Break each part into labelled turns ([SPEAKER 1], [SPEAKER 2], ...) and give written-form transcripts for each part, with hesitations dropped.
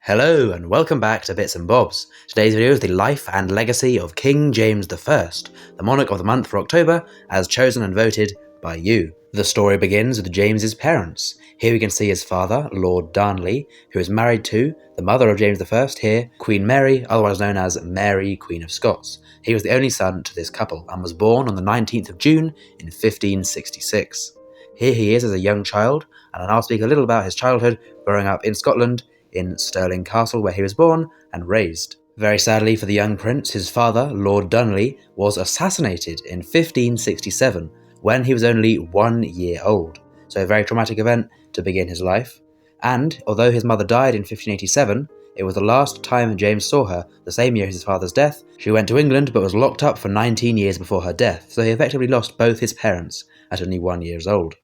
[SPEAKER 1] Hello and welcome back to Bits and Bobs. Today's video is the life and legacy of King James I, the monarch of the month for October, as chosen and voted by you. The story begins with James's parents. Here we can see his father, Lord Darnley, who is married to the mother of James I here, Queen Mary, otherwise known as Mary, Queen of Scots. He was the only son to this couple and was born on the 19th of June in 1566. Here he is as a young child, and I'll now speak a little about his childhood growing up in Scotland, in Stirling Castle, where he was born and raised. Very sadly for the young prince, his father, Lord Darnley, was assassinated in 1567 when he was only 1 year old, so a very traumatic event to begin his life. And although his mother died in 1587, it was the last time James saw her, the same year as his father's death. She went to England but was locked up for 19 years before her death, so he effectively lost both his parents at only 1 year old.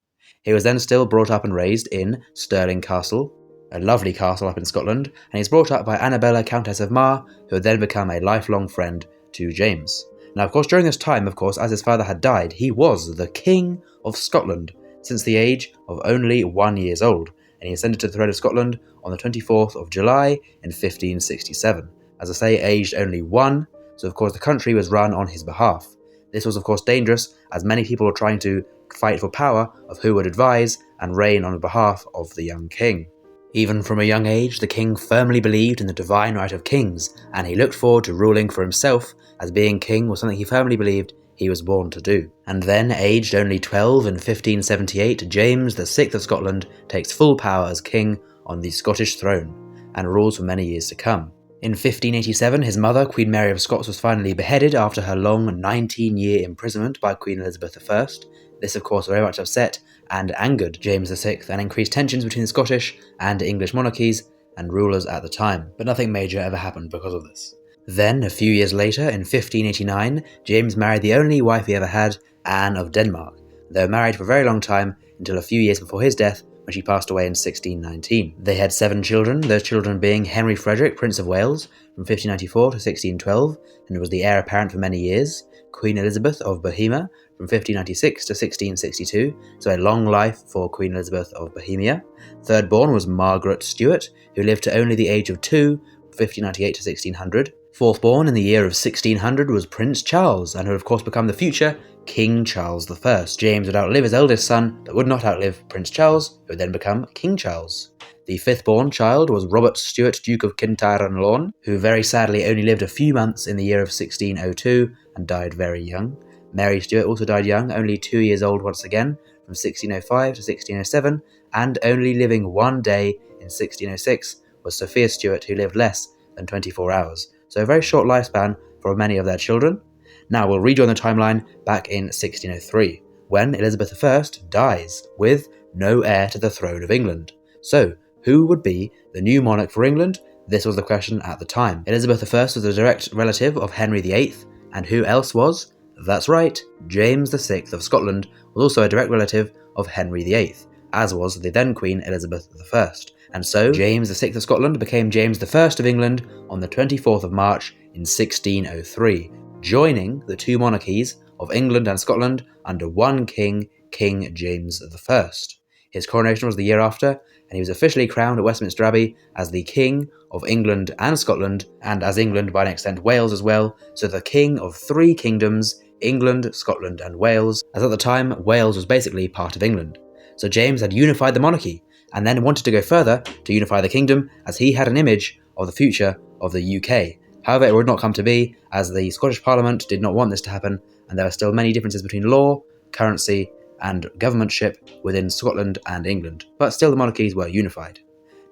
[SPEAKER 1] He was then still brought up and raised in Stirling Castle, a lovely castle up in Scotland, and he's brought up by Annabella, Countess of Mar, who would then become a lifelong friend to James. Now, of course, during this time, as his father had died, he was the King of Scotland since the age of only 1 year old, and he ascended to the throne of Scotland on the 24th of July in 1567. As I say, aged only 1, so of course the country was run on his behalf. This was of course dangerous, as many people were trying to fight for power of who would advise and reign on behalf of the young king. Even from a young age, the king firmly believed in the divine right of kings, and he looked forward to ruling for himself, as being king was something he firmly believed he was born to do. And then, aged only 12 in 1578, James VI of Scotland takes full power as king on the Scottish throne, and rules for many years to come. In 1587, his mother, Queen Mary of Scots, was finally beheaded after her long 19-year imprisonment by Queen Elizabeth I. This, of course, very much upset and angered James VI and increased tensions between the Scottish and English monarchies and rulers at the time, but nothing major ever happened because of this. Then, a few years later, in 1589, James married the only wife he ever had, Anne of Denmark. They were married for a very long time, until a few years before his death, when she passed away in 1619. They had 7 children, those children being Henry Frederick, Prince of Wales, from 1594 to 1612, and was the heir apparent for many years, Queen Elizabeth of Bohemia, from 1596 to 1662, so a long life for Queen Elizabeth of Bohemia. Third born was Margaret Stuart, who lived to only the age of 2, 1598 to 1600. Fourth born in the year of 1600 was Prince Charles, and who would of course become the future King Charles I. James would outlive his eldest son, but would not outlive Prince Charles, who would then become King Charles. The fifth-born child was Robert Stuart, Duke of Kintyre and Lawn, who very sadly only lived a few months in the year of 1602 and died very young. Mary Stuart also died young, only 2 years old once again, from 1605 to 1607, and only living 1 day in 1606 was Sophia Stuart, who lived less than 24 hours, so a very short lifespan for many of their children. Now we'll rejoin the timeline back in 1603, when Elizabeth I dies, with no heir to the throne of England. So, who would be the new monarch for England? This was the question at the time. Elizabeth I was a direct relative of Henry VIII, and who else was? That's right, James VI of Scotland was also a direct relative of Henry VIII, as was the then Queen Elizabeth I. And so, James VI of Scotland became James I of England on the 24th of March in 1603, joining the two monarchies of England and Scotland under one king, King James I. His coronation was the year after, and he was officially crowned at Westminster Abbey as the King of England and Scotland, and as England by an extent Wales as well, so the King of 3 kingdoms, England, Scotland and Wales, as at the time Wales was basically part of England. So James had unified the monarchy, and then wanted to go further to unify the kingdom, as he had an image of the future of the UK. However, it would not come to be, as the Scottish Parliament did not want this to happen, and there are still many differences between law, currency, and governmentship within Scotland and England, but still the monarchies were unified.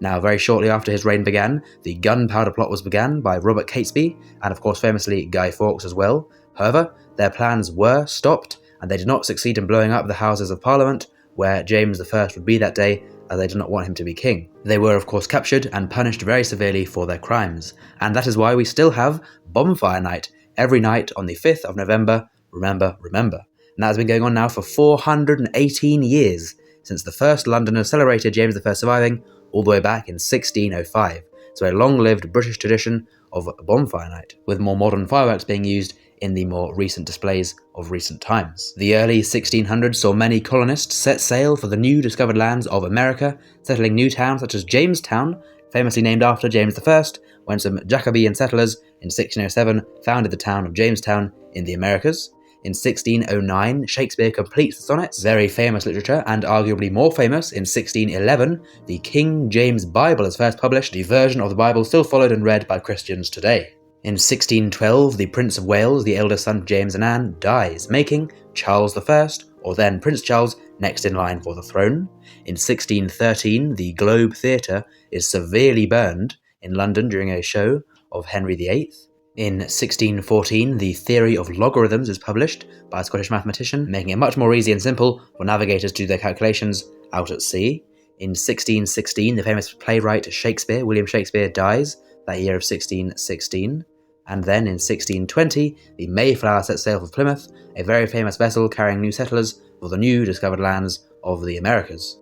[SPEAKER 1] Now, very shortly after his reign began, the gunpowder plot was begun by Robert Catesby, and of course famously Guy Fawkes as well. However, their plans were stopped, and they did not succeed in blowing up the Houses of Parliament, where James I would be that day, as they did not want him to be king. They were of course captured and punished very severely for their crimes, and that is why we still have Bonfire Night every night on the 5th of November, remember. And that has been going on now for 418 years, since the first Londoners celebrated James I surviving, all the way back in 1605. So a long-lived British tradition of Bonfire Night, with more modern fireworks being used in the more recent displays of recent times. The early 1600s saw many colonists set sail for the new discovered lands of America, settling new towns such as Jamestown, famously named after James I, when some Jacobean settlers in 1607 founded the town of Jamestown in the Americas. In 1609, Shakespeare completes the sonnets, very famous literature, and arguably more famous, in 1611, the King James Bible is first published, the version of the Bible still followed and read by Christians today. In 1612, the Prince of Wales, the eldest son of James and Anne, dies, making Charles I, or then Prince Charles, next in line for the throne. In 1613, the Globe Theatre is severely burned in London during a show of Henry VIII. In 1614, the theory of logarithms is published by a Scottish mathematician, making it much more easy and simple for navigators to do their calculations out at sea. In 1616, the famous playwright Shakespeare, William Shakespeare, dies, that year of 1616. And then in 1620, the Mayflower set sail for Plymouth, a very famous vessel carrying new settlers for the new discovered lands of the Americas.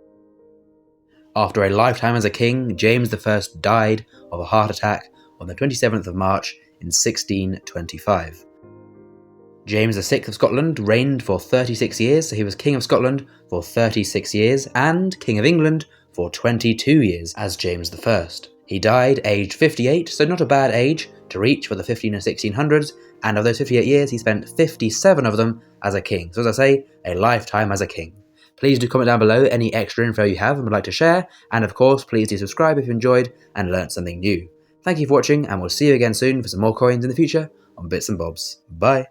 [SPEAKER 1] After a lifetime as a king, James I died of a heart attack on the 27th of March in 1625. James VI of Scotland reigned for 36 years, so he was King of Scotland for 36 years, and King of England for 22 years as James I. He died aged 58, so not a bad age to reach for the 15 and 1600s, and of those 58 years, he spent 57 of them as a king. So as I say, a lifetime as a king. Please do comment down below any extra info you have and would like to share, and of course, please do subscribe if you enjoyed and learnt something new. Thank you for watching, and we'll see you again soon for some more coins in the future on Bits and Bobs. Bye!